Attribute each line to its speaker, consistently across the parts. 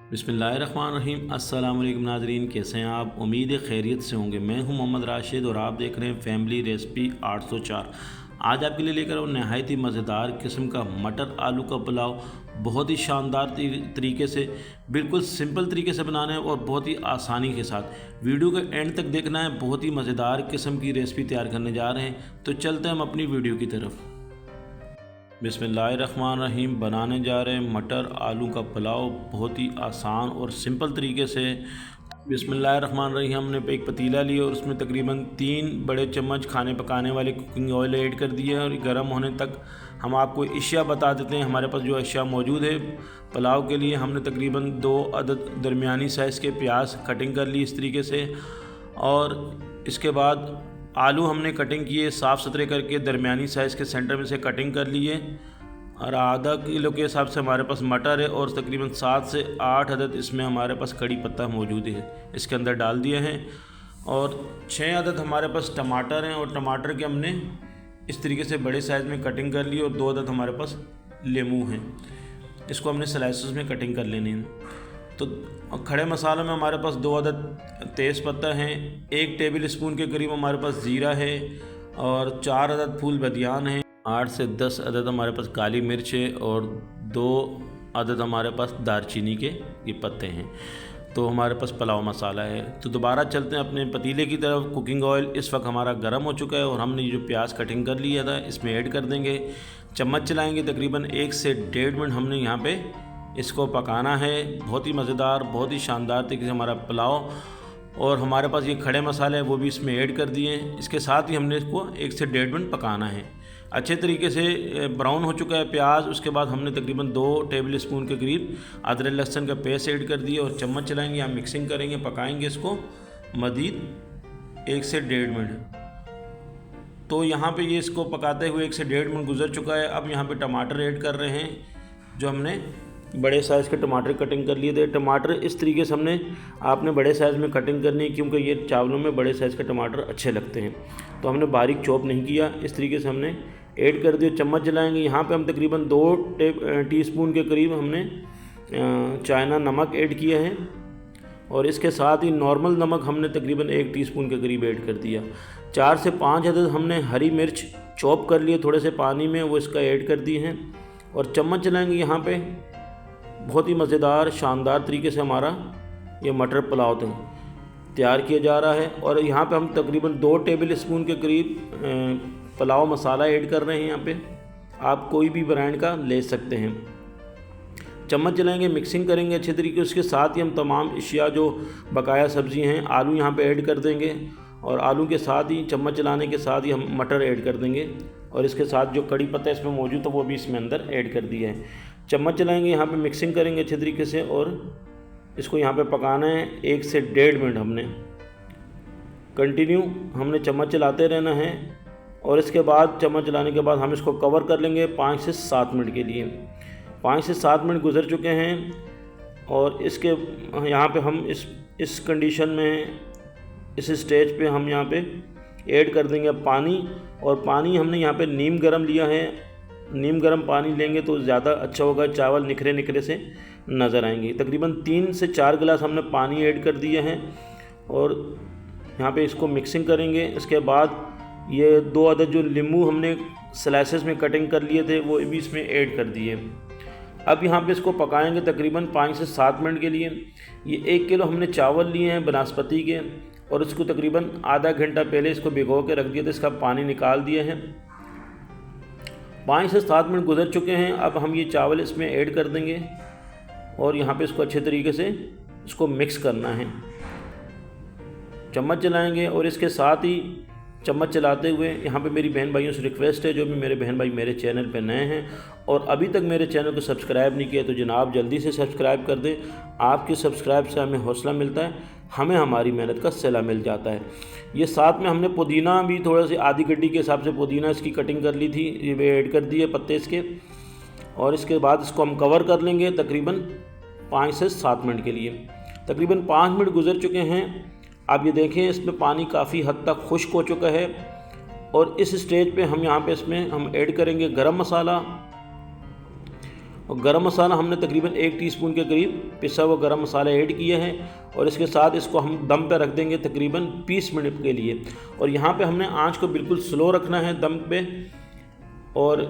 Speaker 1: बिस्मिल्लाहिर्रहमानिर्रहीम। अस्सलाम वालेकुम नाज़रीन, कैसे हैं आप? उम्मीद है खैरियत से होंगे। मैं हूं मोहम्मद राशिद और आप देख रहे हैं फैमिली रेसिपी 804। आज आपके लिए लेकर आऊँ नहायत ही मज़ेदार किस्म का मटर आलू का पुलाव। बहुत ही शानदार तरीके से, बिल्कुल सिंपल तरीके से बनाना है और बहुत ही आसानी के साथ। वीडियो के एंड तक देखना है। बहुत ही मज़ेदार किस्म की रेसिपी तैयार करने जा रहे हैं, तो चलते हैं हम अपनी वीडियो की तरफ। बिस्मिल्लाहिर्रहमानिर्रहीम। बनाने जा रहे हैं मटर आलू का पुलाव, बहुत ही आसान और सिंपल तरीके से। बिस्मिल्लाहिर्रहमानिर्रहीम। हमने एक पतीला लिया और उसमें तकरीबन 3 बड़े चम्मच खाने पकाने वाले कुकिंग ऑयल ऐड कर दिया और गर्म होने तक हम आपको अशिया बता देते हैं। हमारे पास जो अशिया मौजूद है पुलाव के लिए, हमने तकरीबन 2 अदद दरमियानी साइज़ के प्याज कटिंग कर ली इस तरीके से। और इसके बाद आलू हमने कटिंग किए साफ़ सुथरे करके, दरमियानी साइज़ के सेंटर में से कटिंग कर लिए। और आधा किलो के हिसाब से हमारे पास मटर है और तकरीबन 7 से 8 अदद इसमें हमारे पास कड़ी पत्ता मौजूद है, इसके अंदर डाल दिए हैं। और 6 अदद हमारे पास टमाटर हैं और टमाटर के हमने इस तरीके से बड़े साइज़ में कटिंग कर ली। और 2 अदद हमारे पास लेमू हैं, इसको हमने स्लाइसेस में कटिंग कर लेनी है। तो खड़े मसालों में हमारे पास 2 अदद तेज़ पत्ता हैं, 1 टेबल स्पून के करीब हमारे पास ज़ीरा है और 4 अदद फूल बदियान हैं, 8 से 10 अदद हमारे पास काली मिर्च है और 2 अदद हमारे पास दालचीनी के ये पत्ते हैं। तो हमारे पास पुलाव मसाला है। तो दोबारा चलते हैं अपने पतीले की तरफ। कुकिंग ऑयल इस वक्त हमारा गर्म हो चुका है और हमने ये जो प्याज कटिंग कर लिया था इसमें ऐड कर देंगे। चम्मच चलाएँगे, तकरीबन 1 से 1.5 मिनट हमने यहाँ पर इसको पकाना है। बहुत ही मज़ेदार, बहुत ही शानदार तरीके से हमारा पुलाव। और हमारे पास ये खड़े मसाले हैं वो भी इसमें ऐड कर दिए हैं। इसके साथ ही हमने इसको 1 से 1.5 मिनट पकाना है। अच्छे तरीके से ब्राउन हो चुका है प्याज। उसके बाद हमने तकरीबन 2 टेबल स्पून के करीब अदरक लहसुन का पेस्ट ऐड कर दिया और चम्मच चलाएंगे, या मिक्सिंग करेंगे, पकाएंगे इसको मज़ीद 1 से 1.5 मिनट। तो यहाँ पे ये इसको पकाते हुए 1 से 1.5 मिनट गुजर चुका है। अब यहाँ पे टमाटर ऐड कर रहे हैं, जो हमने बड़े साइज़ के टमाटर कटिंग कर लिए थे। टमाटर इस तरीके से आपने बड़े साइज़ में कटिंग करनी है, क्योंकि ये चावलों में बड़े साइज़ के टमाटर अच्छे लगते हैं। तो हमने बारीक चॉप नहीं किया, इस तरीके से हमने ऐड कर दिया। चम्मच जलाएंगे। यहाँ पे हम तकरीबन 2 टीस्पून के करीब हमने चाइना नमक ऐड किया है और इसके साथ ही नॉर्मल नमक हमने तकरीबन 1 टीस्पून के करीब ऐड कर दिया। 4 से 5 अदद हमने हरी मिर्च चॉप कर लिए थोड़े से पानी में, वो इसका ऐड कर दी हैं और चम्मच चलाएँगे। यहाँ पर बहुत ही मज़ेदार शानदार तरीके से हमारा ये मटर पुलाव तैयार किया जा रहा है। और यहाँ पे हम तकरीबन 2 टेबल स्पून के करीब पुलाव मसाला ऐड कर रहे हैं। यहाँ पे आप कोई भी ब्रांड का ले सकते हैं। चम्मच चलाएंगे, मिक्सिंग करेंगे अच्छे तरीके। उसके साथ ही हम तमाम अशिया जो बकाया सब्ज़ी हैं, आलू यहाँ पे ऐड कर देंगे और आलू के साथ ही चम्मच चलाने के साथ ही हम मटर ऐड कर देंगे और इसके साथ जो कड़ी पत्ता इसमें मौजूद है वो भी इसमें अंदर ऐड कर दिया है। चम्मच चलाएंगे, यहाँ पे मिक्सिंग करेंगे अच्छे तरीके से और इसको यहाँ पे पकाना है 1 से 1.5 मिनट। हमने कंटिन्यू हमने चम्मच चलाते रहना है और इसके बाद चम्मच चलाने के बाद हम इसको कवर कर लेंगे 5 से 7 मिनट के लिए। 5 से 7 मिनट गुजर चुके हैं और इसके यहाँ पे हम इस कंडीशन में, इस स्टेज पे हम यहाँ पे ऐड कर देंगे पानी। और पानी हमने यहाँ पे नीम गर्म लिया है। नीम गर्म पानी लेंगे तो ज़्यादा अच्छा होगा, चावल निखरे निखरे से नज़र आएंगे। तकरीबन 3 से 4 गिलास हमने पानी ऐड कर दिए हैं और यहाँ पे इसको मिक्सिंग करेंगे। इसके बाद ये 2 अदद जो नींबू हमने स्लाइसेस में कटिंग कर लिए थे वो भी इसमें ऐड कर दिए। अब यहाँ पे इसको पकाएंगे तकरीबन 5 से 7 मिनट के लिए। ये 1 किलो हमने चावल लिए हैं बनास्पति के और इसको तकरीबन आधा घंटा पहले इसको भिगो के रख दिया था, इसका पानी निकाल दिया है। 5 से 7 मिनट गुजर चुके हैं। अब हम ये चावल इसमें ऐड कर देंगे और यहाँ पे इसको अच्छे तरीके से इसको मिक्स करना है। चम्मच चलाएंगे और इसके साथ ही चम्मच चलाते हुए यहाँ पे मेरी बहन भाइयों से रिक्वेस्ट है, जो भी मेरे बहन भाई मेरे चैनल पे नए हैं और अभी तक मेरे चैनल को सब्सक्राइब नहीं किया तो जनाब जल्दी से सब्सक्राइब कर दें। आपके सब्सक्राइब से हमें हौसला मिलता है, हमें हमारी मेहनत का सिला मिल जाता है। ये साथ में हमने पुदीना भी थोड़ा सी आधी गड्डी के हिसाब से पुदीना इसकी कटिंग कर ली थी, ये ऐड कर दिए पत्ते इसके। और इसके बाद इसको हम कवर कर लेंगे तकरीबन 5 से 7 मिनट के लिए। तकरीबन 5 मिनट गुजर चुके हैं। आप ये देखें इसमें पानी काफ़ी हद तक खुश्क हो चुका है और इस स्टेज पे हम यहाँ पे इसमें हम ऐड करेंगे गरम मसाला और गरम मसाला हमने तकरीबन 1 टीस्पून के करीब पिसा हुआ गरम मसाला ऐड किया है और इसके साथ इसको हम दम पे रख देंगे तकरीबन 20 मिनट के लिए। और यहाँ पे हमने आंच को बिल्कुल स्लो रखना है दम पे और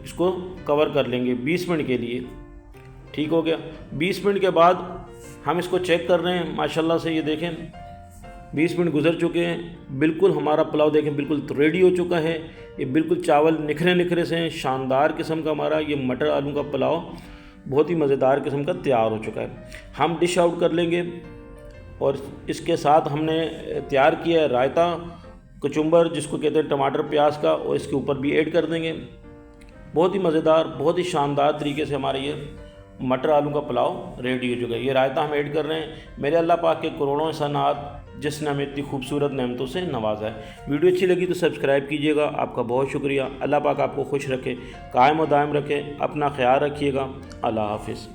Speaker 1: इसको कवर कर लेंगे 20 मिनट के लिए। ठीक हो गया। 20 मिनट के बाद हम इसको चेक कर रहे हैं, माशाल्लाह से ये देखें 20 मिनट गुजर चुके हैं। बिल्कुल हमारा पुलाव देखें बिल्कुल रेडी हो चुका है। ये बिल्कुल चावल निखरे निखरे से हैं, शानदार किस्म का हमारा ये मटर आलू का पुलाव बहुत ही मज़ेदार किस्म का तैयार हो चुका है। हम डिश आउट कर लेंगे और इसके साथ हमने तैयार किया है रायता कचुम्बर जिसको कहते हैं टमाटर प्याज का, और इसके ऊपर भी ऐड कर देंगे। बहुत ही मज़ेदार बहुत ही शानदार तरीके से हमारे ये मटर आलू का पुलाव रेडी हो चुका है। ये रायता हम ऐड कर रहे हैं। मेरे अल्लाह पाक के करोड़ों एहसानात जिसने हमें इतनी खूबसूरत नेमतों से नवाजा है। वीडियो अच्छी लगी तो सब्सक्राइब कीजिएगा। आपका बहुत शुक्रिया। अल्लाह पाक आपको खुश रखे, कायम और दायम रखे। अपना ख्याल रखिएगा। अल्लाह हाफिज़।